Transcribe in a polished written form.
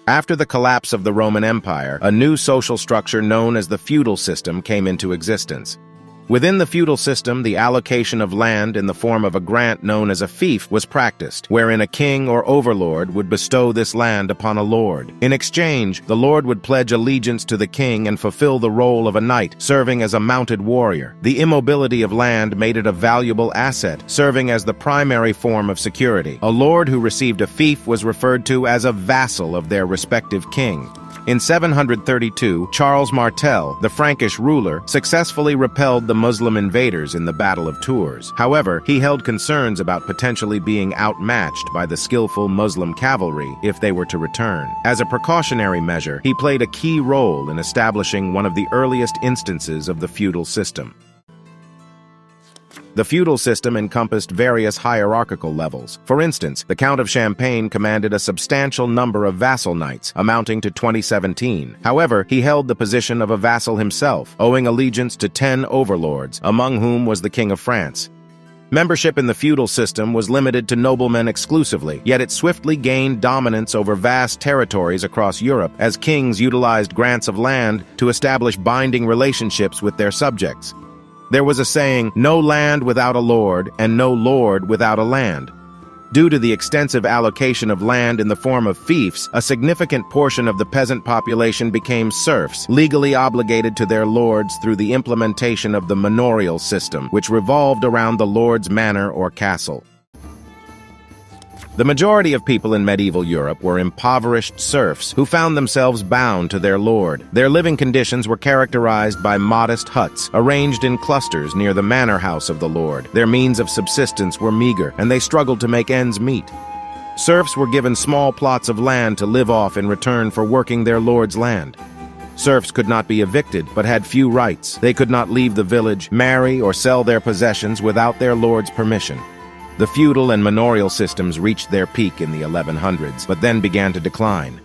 After the collapse of the Roman Empire, a new social structure known as the feudal system came into existence. Within the feudal system, the allocation of land in the form of a grant known as a fief was practiced, wherein a king or overlord would bestow this land upon a lord. In exchange, the lord would pledge allegiance to the king and fulfill the role of a knight, serving as a mounted warrior. The immobility of land made it a valuable asset, serving as the primary form of security. A lord who received a fief was referred to as a vassal of their respective king. In 732, Charles Martel, the Frankish ruler, successfully repelled the Muslim invaders in the Battle of Tours. However, he held concerns about potentially being outmatched by the skillful Muslim cavalry if they were to return. As a precautionary measure, he played a key role in establishing one of the earliest instances of the feudal system. The feudal system encompassed various hierarchical levels. For instance, the Count of Champagne commanded a substantial number of vassal knights, amounting to 2017. However, he held the position of a vassal himself, owing allegiance to 10 overlords, among whom was the King of France. Membership in the feudal system was limited to noblemen exclusively, yet it swiftly gained dominance over vast territories across Europe as kings utilized grants of land to establish binding relationships with their subjects. There was a saying, "No land without a lord, and no lord without a land." Due to the extensive allocation of land in the form of fiefs, a significant portion of the peasant population became serfs, legally obligated to their lords through the implementation of the manorial system, which revolved around the lord's manor or castle. The majority of people in medieval Europe were impoverished serfs who found themselves bound to their lord. Their living conditions were characterized by modest huts, arranged in clusters near the manor house of the lord. Their means of subsistence were meager, and they struggled to make ends meet. Serfs were given small plots of land to live off in return for working their lord's land. Serfs could not be evicted, but had few rights. They could not leave the village, marry, or sell their possessions without their lord's permission. The feudal and manorial systems reached their peak in the 1100s, but then began to decline.